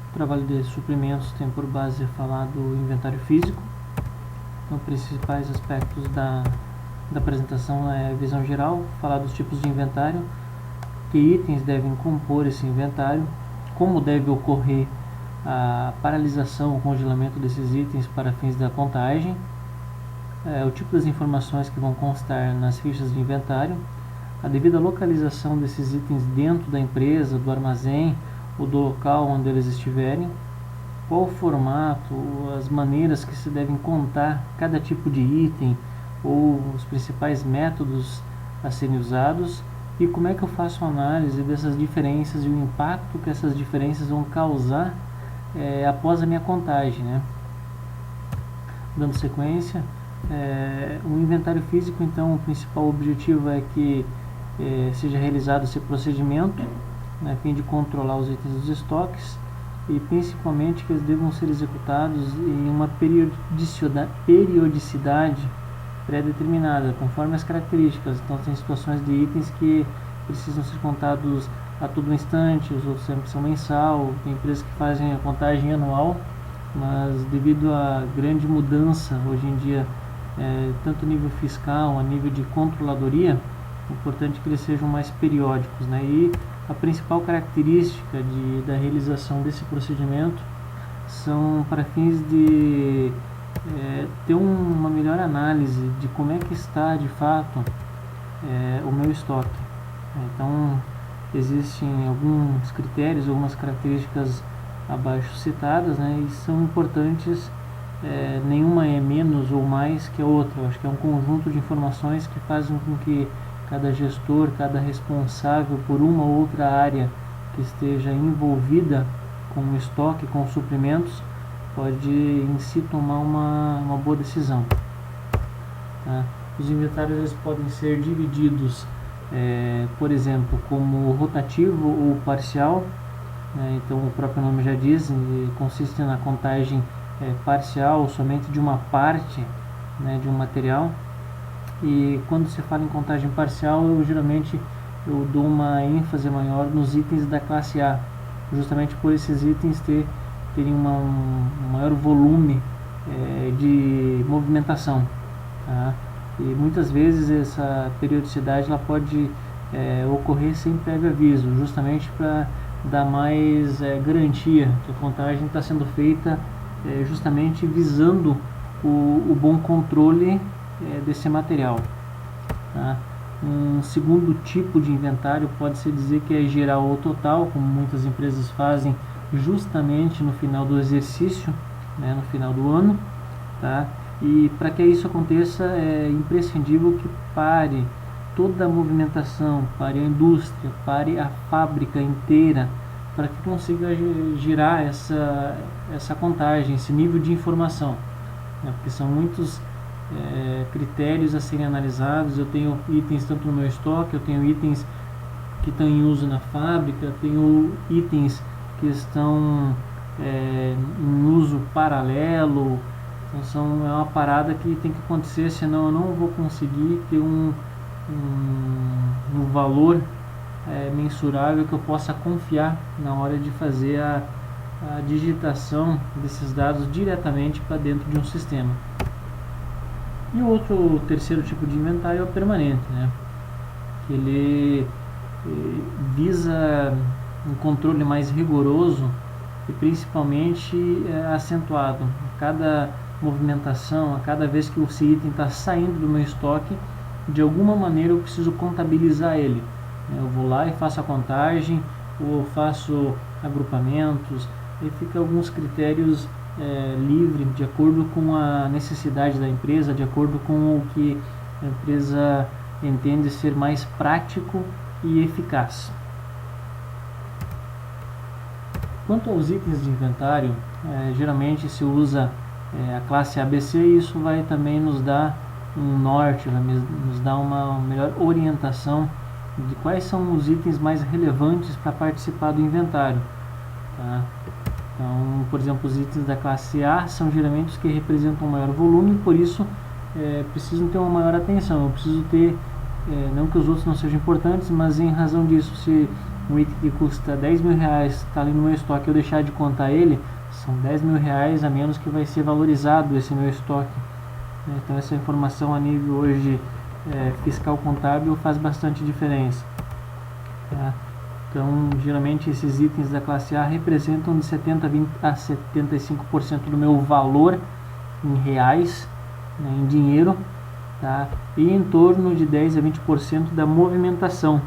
O trabalho de suprimentos tem por base falar do inventário físico. Então, principais aspectos da apresentação é a visão geral, falar dos tipos de inventário, que itens devem compor esse inventário, como deve ocorrer a paralisação ou congelamento desses itens para fins da contagem, o tipo das informações que vão constar nas fichas de inventário, a devida localização desses itens dentro da empresa, do armazém ou do local onde eles estiverem, qual o formato, as maneiras que se devem contar cada tipo de item ou os principais métodos a serem usados e como é que eu faço a análise dessas diferenças e o impacto que essas diferenças vão causar após a minha contagem, né? Dando sequência, o inventário físico, então, o principal objetivo é que seja realizado esse procedimento, né, a fim de controlar os itens dos estoques e principalmente que eles devam ser executados em uma periodicidade pré-determinada, conforme as características. Então, tem situações de itens que precisam ser contados a todo instante, os outros sempre são mensal, tem empresas que fazem a contagem anual, mas devido à grande mudança hoje em dia, tanto a nível fiscal, a nível de controladoria, é importante que eles sejam mais periódicos, né? E a principal característica da realização desse procedimento são para fins de ter uma melhor análise de como é que está de fato o meu estoque. Então, existem alguns critérios, algumas características abaixo citadas, né, e são importantes, nenhuma é menos ou mais que a outra. Eu acho que é um conjunto de informações que fazem com que cada gestor, cada responsável por uma ou outra área que esteja envolvida com o estoque, com os suprimentos, pode em si tomar uma boa decisão. Tá? Os inventários eles podem ser divididos, por exemplo, como rotativo ou parcial. Então o próprio nome já diz, consiste na contagem parcial somente de uma parte, né, de um material. E quando se fala em contagem parcial, geralmente eu dou uma ênfase maior nos itens da classe A, justamente por esses itens terem um maior volume de movimentação, tá? E muitas vezes essa periodicidade ela pode ocorrer sem prévio aviso, justamente para dar mais garantia que a contagem está sendo feita justamente visando o bom controle desse material, tá? Um segundo tipo de inventário pode-se dizer que é geral ou total, como muitas empresas fazem justamente no final do exercício, né, no final do ano, tá? E para que isso aconteça é imprescindível que pare toda a movimentação, pare a indústria, pare a fábrica inteira, para que consiga gerar essa contagem, esse nível de informação, né? Porque são muitos critérios a serem analisados. Eu tenho itens tanto no meu estoque, eu tenho itens que estão em uso na fábrica, eu tenho itens que estão em uso paralelo. Então é uma parada que tem que acontecer, senão eu não vou conseguir ter um valor mensurável que eu possa confiar na hora de fazer a digitação desses dados diretamente para dentro de um sistema. E o terceiro tipo de inventário é o permanente, né? Que ele visa um controle mais rigoroso e principalmente acentuado. A cada movimentação, a cada vez que esse item está saindo do meu estoque, de alguma maneira eu preciso contabilizar ele. Eu vou lá e faço a contagem, ou faço agrupamentos, e fica alguns critérios livre, de acordo com a necessidade da empresa, de acordo com o que a empresa entende ser mais prático e eficaz. Quanto aos itens de inventário, geralmente se usa a classe ABC, e isso vai também nos dar um norte, vai nos dar uma melhor orientação de quais são os itens mais relevantes para participar do inventário, tá? Então, por exemplo, os itens da classe A são geralmente os que representam um maior volume, por isso precisam ter uma maior atenção. Eu preciso ter, não que os outros não sejam importantes, mas em razão disso, se um item que custa 10 mil reais, está ali no meu estoque, eu deixar de contar ele, são 10 mil reais a menos que vai ser valorizado esse meu estoque. Então essa informação a nível hoje fiscal contábil faz bastante diferença. Tá? Então geralmente esses itens da classe A representam de 70 a 75% do meu valor em reais, né, em dinheiro, tá? E em torno de 10 a 20% da movimentação,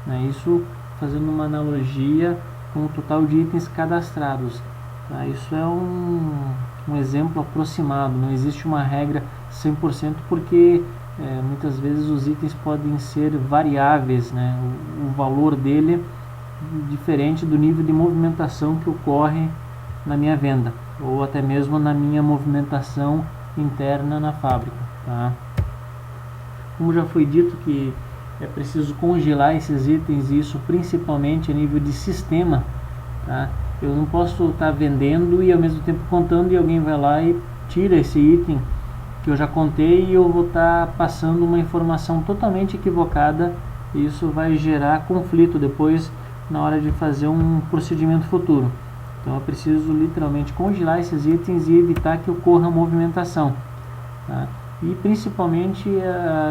né? Isso fazendo uma analogia com o total de itens cadastrados. Tá? Isso é um exemplo aproximado, não existe uma regra 100% porque muitas vezes os itens podem ser variáveis, né? O valor dele diferente do nível de movimentação que ocorre na minha venda ou até mesmo na minha movimentação interna na fábrica. Tá? Como já foi dito que é preciso congelar esses itens, e isso principalmente a nível de sistema. Tá? Eu não posso estar vendendo e ao mesmo tempo contando e alguém vai lá e tira esse item que eu já contei e eu vou estar passando uma informação totalmente equivocada e isso vai gerar conflito depois na hora de fazer um procedimento futuro. Então eu preciso literalmente congelar esses itens e evitar que ocorra movimentação. Tá? E principalmente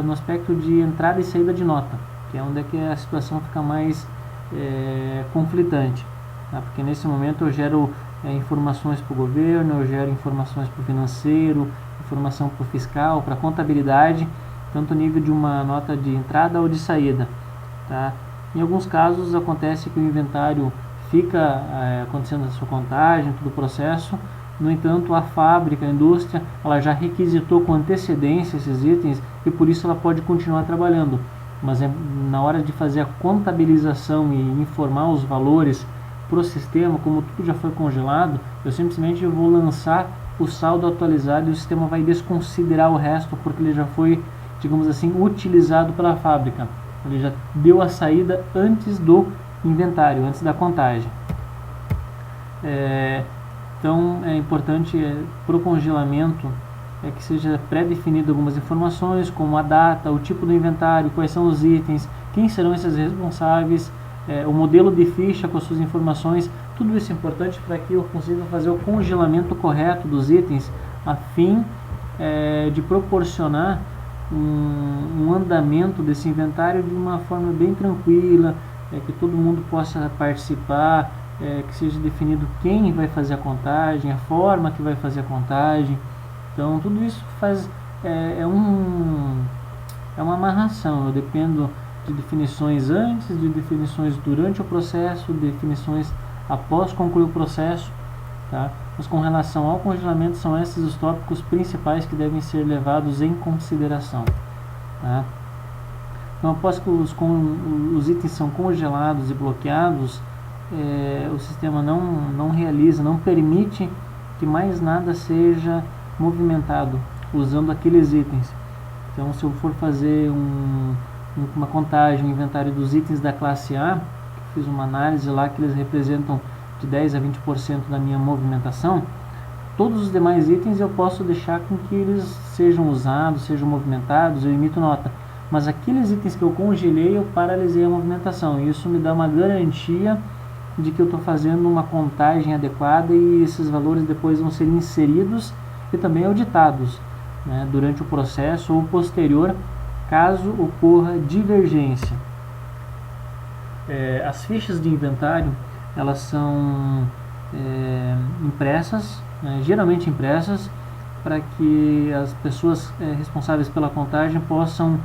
no aspecto de entrada e saída de nota, que é onde é que a situação fica mais conflitante. Tá? Porque nesse momento eu gero informações para o governo, eu gero informações para o financeiro, informação para o fiscal, para a contabilidade, tanto nível de uma nota de entrada ou de saída. Tá? Em alguns casos acontece que o inventário fica acontecendo a sua contagem, todo o processo. No entanto, a fábrica, a indústria, ela já requisitou com antecedência esses itens e por isso ela pode continuar trabalhando. Mas na hora de fazer a contabilização e informar os valores para o sistema, como tudo já foi congelado, eu simplesmente vou lançar o saldo atualizado e o sistema vai desconsiderar o resto porque ele já foi, digamos assim, utilizado pela fábrica. Ele já deu a saída antes do inventário, antes da contagem. Então é importante para o congelamento que seja pré-definido algumas informações, como a data, o tipo do inventário, quais são os itens, quem serão esses responsáveis, o modelo de ficha com as suas informações. Tudo isso é importante para que eu consiga fazer o congelamento correto dos itens, a fim de proporcionar um andamento desse inventário de uma forma bem tranquila, que todo mundo possa participar, que seja definido quem vai fazer a contagem, a forma que vai fazer a contagem. Então tudo isso faz é uma amarração. Eu dependo de definições antes, de definições durante o processo, definições após concluir o processo. Tá? Mas com relação ao congelamento, são esses os tópicos principais que devem ser levados em consideração. Tá? Então, após que os itens são congelados e bloqueados, o sistema não realiza, não permite que mais nada seja movimentado usando aqueles itens. Então, se eu for fazer uma contagem, um inventário dos itens da classe A, fiz uma análise lá que eles representam de 10 a 20% da minha movimentação, todos os demais itens eu posso deixar com que eles sejam usados, sejam movimentados, eu emito nota. Mas aqueles itens que eu congelei, eu paralisei a movimentação. E isso me dá uma garantia de que eu estou fazendo uma contagem adequada e esses valores depois vão ser inseridos e também auditados, né, durante o processo ou posterior, caso ocorra divergência. As fichas de inventário, elas são impressas, geralmente impressas, para que as pessoas responsáveis pela contagem possam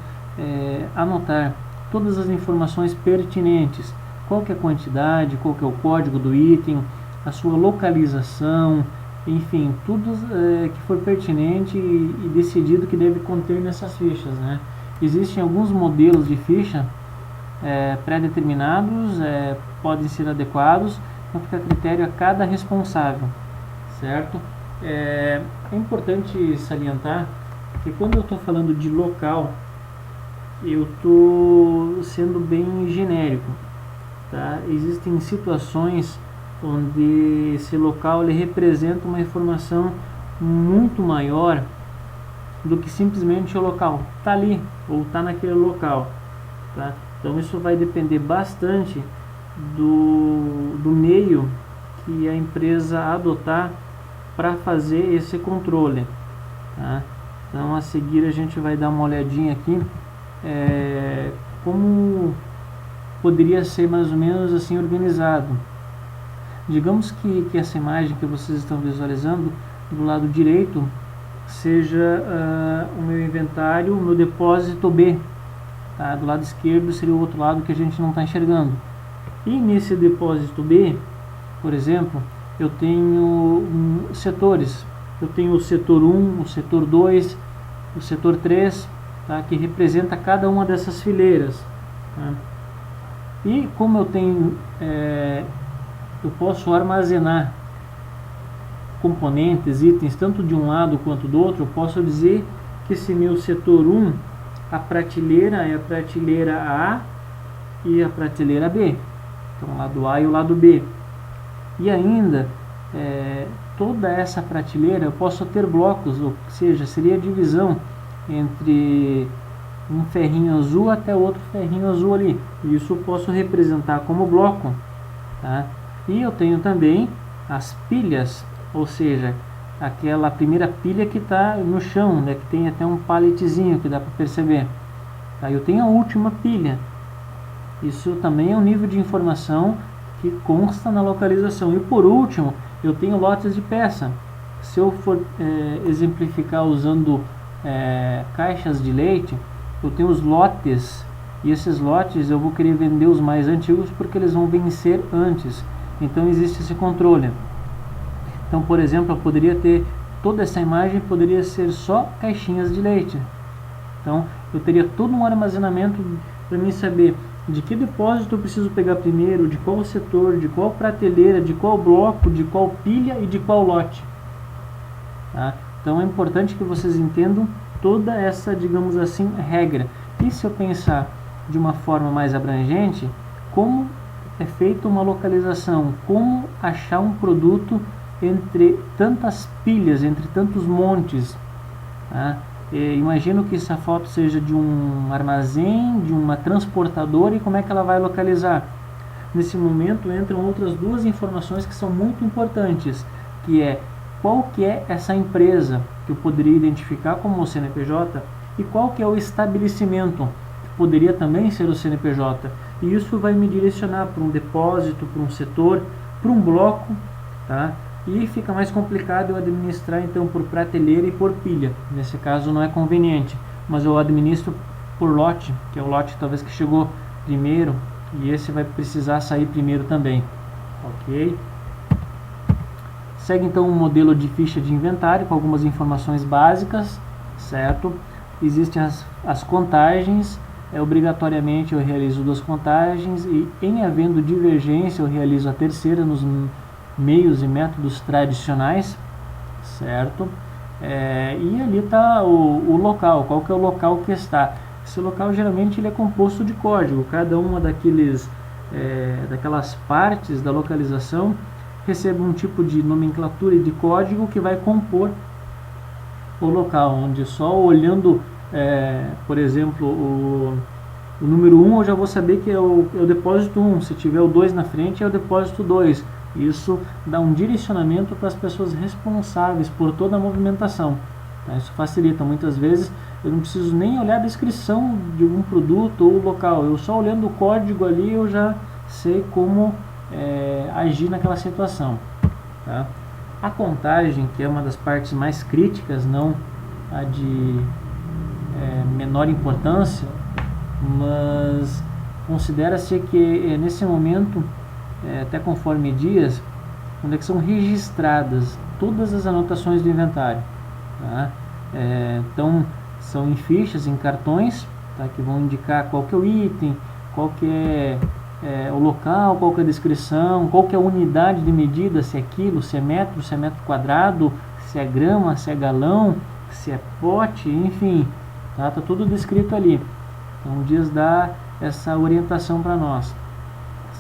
anotar todas as informações pertinentes, qual que é a quantidade, qual que é o código do item, a sua localização, enfim, tudo que for pertinente e decidido que deve conter nessas fichas, né? Existem alguns modelos de ficha pré-determinados, podem ser adequados, então fica a critério a cada responsável, certo? É importante salientar que quando eu estou falando de local, eu estou sendo bem genérico, tá? Existem situações onde esse local ele representa uma informação muito maior do que simplesmente o local está ali ou está naquele local, tá? Então isso vai depender bastante do meio que a empresa adotar para fazer esse controle, tá? Então a seguir a gente vai dar uma olhadinha aqui como poderia ser mais ou menos assim organizado. Digamos que essa imagem que vocês estão visualizando do lado direito seja o meu inventário, o meu depósito B, tá? Do lado esquerdo seria o outro lado que a gente não está enxergando. E nesse depósito B, por exemplo, eu tenho setores. Eu tenho o setor 1, o setor 2, o setor 3, tá? Que representa cada uma dessas fileiras, tá? E como eu tenho, eu posso armazenar componentes, itens, tanto de um lado quanto do outro, eu posso dizer que esse meu setor 1, a prateleira é a prateleira A e a prateleira B. Então, o lado A e o lado B. E ainda, toda essa prateleira eu posso ter blocos, ou seja, seria a divisão entre um ferrinho azul até outro ferrinho azul ali. Isso eu posso representar como bloco, tá? E eu tenho também as pilhas, ou seja, aquela primeira pilha que está no chão, né, que tem até um paletezinho que dá para perceber. Tá? Eu tenho a última pilha. Isso também é um nível de informação que consta na localização. E por último, eu tenho lotes de peça. Se eu for exemplificar usando caixas de leite, eu tenho os lotes, e esses lotes eu vou querer vender os mais antigos porque eles vão vencer antes. Então existe esse controle. Então, por exemplo, eu poderia ter toda essa imagem, poderia ser só caixinhas de leite. Então eu teria todo um armazenamento para mim saber de que depósito eu preciso pegar primeiro, de qual setor, de qual prateleira, de qual bloco, de qual pilha e de qual lote, tá? Então é importante que vocês entendam toda essa, digamos assim, regra. E se eu pensar de uma forma mais abrangente, como é feita uma localização, como achar um produto entre tantas pilhas, entre tantos montes, tá? Imagino que essa foto seja de um armazém, de uma transportadora, e como é que ela vai localizar? Nesse momento entram outras duas informações que são muito importantes, que é qual que é essa empresa que eu poderia identificar como o CNPJ e qual que é o estabelecimento, que poderia também ser o CNPJ. E isso vai me direcionar para um depósito, para um setor, para um bloco, tá? E fica mais complicado eu administrar então por prateleira e por pilha. Nesse caso não é conveniente, mas eu administro por lote, que é o lote talvez que chegou primeiro, e esse vai precisar sair primeiro também. Ok? Segue então um modelo de ficha de inventário com algumas informações básicas, certo? Existem as contagens, obrigatoriamente eu realizo 2 contagens, e em havendo divergência eu realizo a terceira nos meios e métodos tradicionais, certo? E ali está o local, qual que é o local que está. Esse local geralmente ele é composto de código, cada uma daquelas partes da localização recebe um tipo de nomenclatura e de código que vai compor o local, onde só olhando, por exemplo, o número 1 eu já vou saber que é o depósito 1, se tiver o 2 na frente é o depósito 2. Isso dá um direcionamento para as pessoas responsáveis por toda a movimentação, tá? Isso facilita. Muitas vezes eu não preciso nem olhar a descrição de algum produto ou local, eu só olhando o código ali eu já sei como agir naquela situação, tá? A contagem, que é uma das partes mais críticas, não a de menor importância, mas considera-se que nesse momento, até conforme dias, onde é que são registradas todas as anotações do inventário, tá? Então são em fichas, em cartões, tá? Que vão indicar qual que é o item, qual que é o local, qual que é a descrição, qual que é a unidade de medida, se é quilo, se é metro quadrado, se é grama, se é galão, se é pote, enfim, tá tudo descrito ali. Então o Dias dá essa orientação para nós,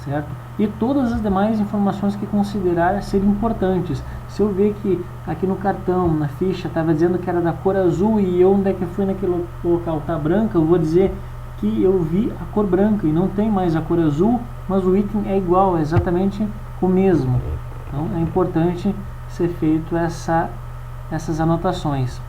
certo? E todas as demais informações que considerar serem importantes. Se eu ver que aqui no cartão, na ficha, estava dizendo que era da cor azul e eu onde é que fui naquele local tá branca, eu vou dizer que eu vi a cor branca e não tem mais a cor azul mas o item é igual, é exatamente o mesmo. Então é importante ser feito essas anotações,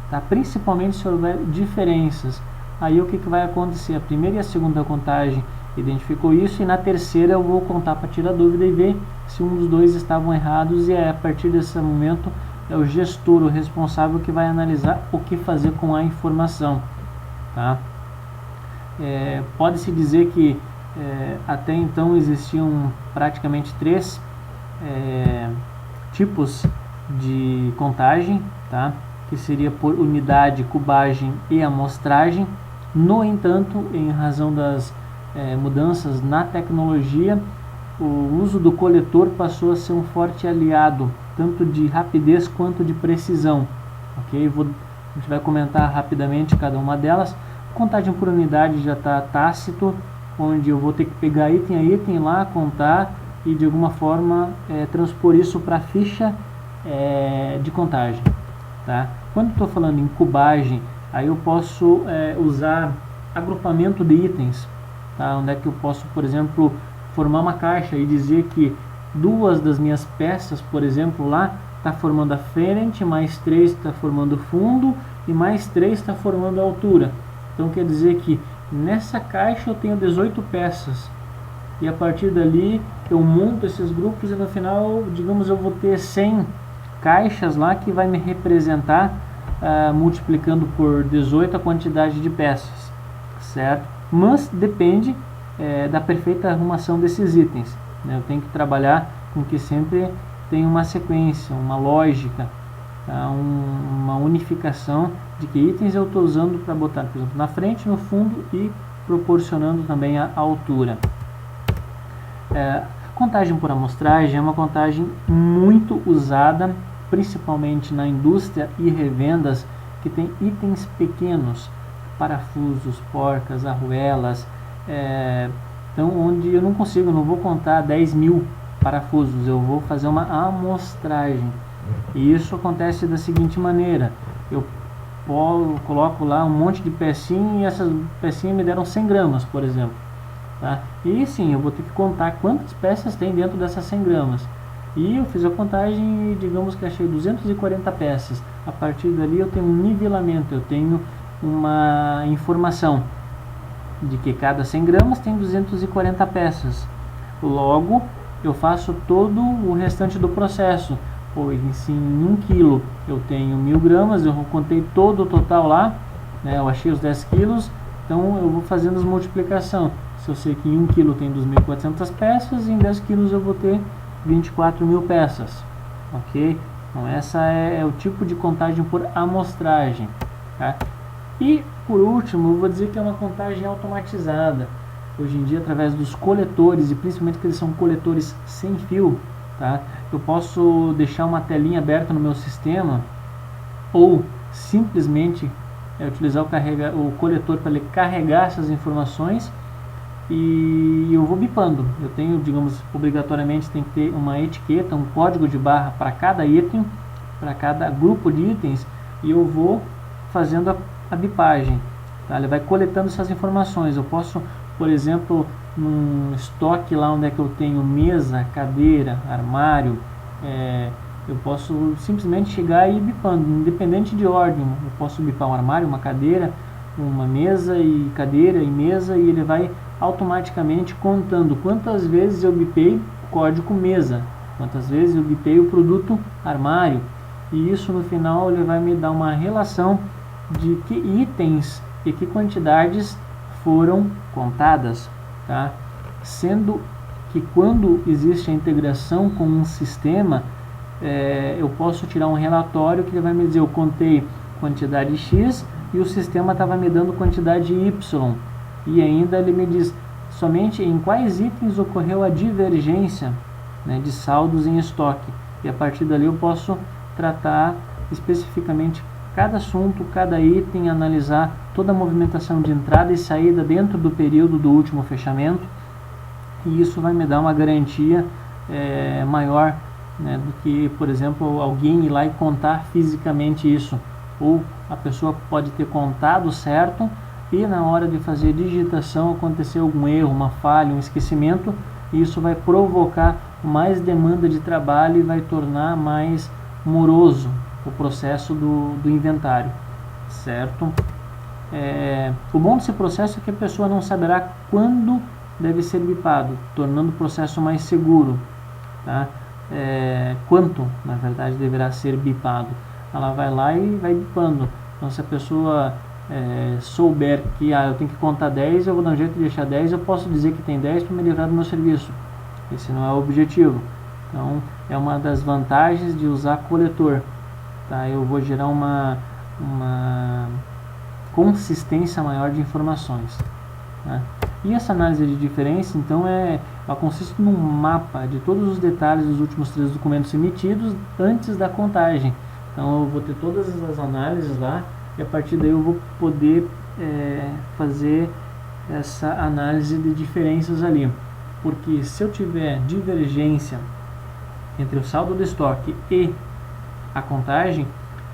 tá? Principalmente se houver diferenças. Aí o que vai acontecer? A primeira e a segunda contagem identificou isso, e na terceira eu vou contar para tirar dúvida e ver se um dos dois estavam errados, e a partir desse momento é o gestor, o responsável, que vai analisar o que fazer com a informação, tá? Pode-se dizer que até então existiam praticamente 3 tipos de contagem, tá? Que seria por unidade, cubagem e amostragem. No entanto, em razão das mudanças na tecnologia, o uso do coletor passou a ser um forte aliado, tanto de rapidez quanto de precisão. Ok? A gente vai comentar rapidamente cada uma delas. Contagem por unidade já está tácito, onde eu vou ter que pegar item a item lá, contar e de alguma forma transpor isso para a ficha de contagem, tá? Quando estou falando em cubagem, aí eu posso usar agrupamento de itens, tá? Onde é que eu posso, por exemplo, formar uma caixa e dizer que 2 das minhas peças, por exemplo, lá está formando a frente, mais 3 está formando o fundo e mais 3 está formando a altura. Então quer dizer que nessa caixa eu tenho 18 peças, e a partir dali eu monto esses grupos, e no final, digamos, eu vou ter 100 caixas lá que vai me representar multiplicando por 18 a quantidade de peças, certo? Mas depende da perfeita arrumação desses itens, né? Eu tenho que trabalhar com que sempre tenha uma sequência, uma lógica, tá? Uma unificação de que itens eu estou usando para botar, por exemplo, na frente, no fundo e proporcionando também a altura. Contagem por amostragem é uma contagem muito usada, principalmente na indústria e revendas, que tem itens pequenos, parafusos, porcas, arruelas, então onde eu não vou contar 10.000 parafusos, eu vou fazer uma amostragem. E isso acontece da seguinte maneira: eu coloco lá um monte de pecinha, e essas pecinhas me deram 100 gramas, por exemplo, tá? E sim, eu vou ter que contar quantas peças tem dentro dessas 100 gramas. E eu fiz a contagem e digamos que achei 240 peças. A partir dali eu tenho um nivelamento, eu tenho uma informação de que cada 100 gramas tem 240 peças. Logo, eu faço todo o restante do processo. Pois se em 1 quilo eu tenho 1000 gramas, eu contei todo o total lá, né? Eu achei os 10 quilos, então eu vou fazendo as multiplicação. Se eu sei que em 1 quilo tem 2.400 peças, em 10 quilos eu vou ter 24.000 peças, ok? Então essa é o tipo de contagem por amostragem, tá? E por último, eu vou dizer que é uma contagem automatizada. Hoje em dia, através dos coletores, e principalmente que eles são coletores sem fio, tá? Eu posso deixar uma telinha aberta no meu sistema, ou simplesmente utilizar o coletor para ele carregar essas informações, e eu vou bipando. Eu tenho, digamos, obrigatoriamente tem que ter uma etiqueta, um código de barra para cada item, para cada grupo de itens, e eu vou fazendo a bipagem, tá? Ele vai coletando essas informações. Eu posso, por exemplo, num estoque lá onde é que eu tenho mesa, cadeira, armário, eu posso simplesmente chegar e ir bipando, independente de ordem. Eu posso bipar um armário, uma cadeira, uma mesa e cadeira e mesa, e ele vai automaticamente contando quantas vezes eu bipei o código mesa, quantas vezes eu bipei o produto armário, e isso no final ele vai me dar uma relação de que itens e que quantidades foram contadas, tá? Sendo que quando existe a integração com um sistema, eu posso tirar um relatório que ele vai me dizer: eu contei quantidade X e o sistema estava me dando quantidade Y, e ainda ele me diz somente em quais itens ocorreu a divergência, né, de saldos em estoque, e a partir dali eu posso tratar especificamente cada assunto, cada item, analisar toda a movimentação de entrada e saída dentro do período do último fechamento, e isso vai me dar uma garantia maior, né, do que, por exemplo, alguém ir lá e contar fisicamente isso. Ou a pessoa pode ter contado certo e na hora de fazer digitação acontecer algum erro, uma falha, um esquecimento, isso vai provocar mais demanda de trabalho e vai tornar mais moroso o processo do inventário, certo? O bom desse processo é que a pessoa não saberá quando deve ser bipado, tornando o processo mais seguro, tá? Quanto, na verdade, deverá ser bipado. Ela vai lá e vai bipando. Então, se a pessoa souber que eu tenho que contar 10, eu vou dar um jeito de deixar 10, eu posso dizer que tem 10 para me livrar do meu serviço. Esse não é o objetivo. Então, é uma das vantagens de usar coletor, tá? Eu vou gerar uma consistência maior de informações, né? E essa análise de diferença, então, ela consiste num mapa de todos os detalhes dos últimos 3 documentos emitidos antes da contagem. Então, eu vou ter todas as análises lá e a partir daí eu vou poder fazer essa análise de diferenças ali. Porque se eu tiver divergência entre o saldo do estoque e a contagem,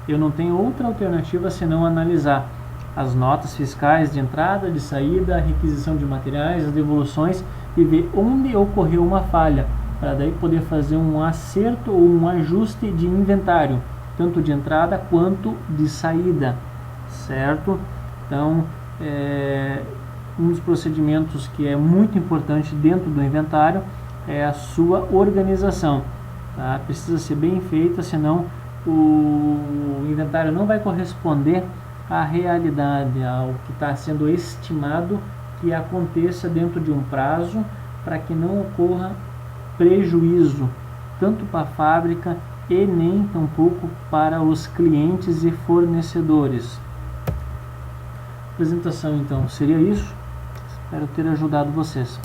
eu não tenho outra alternativa senão analisar as notas fiscais de entrada, de saída, a requisição de materiais, as devoluções e ver onde ocorreu uma falha, para daí poder fazer um acerto ou um ajuste de inventário, tanto de entrada quanto de saída, certo? Então, um dos procedimentos que é muito importante dentro do inventário é a sua organização, tá? Precisa ser bem feita, senão o inventário não vai corresponder à realidade, ao que está sendo estimado que aconteça dentro de um prazo, para que não ocorra prejuízo tanto para a fábrica e nem tampouco para os clientes e fornecedores. A apresentação então seria isso. Espero ter ajudado vocês.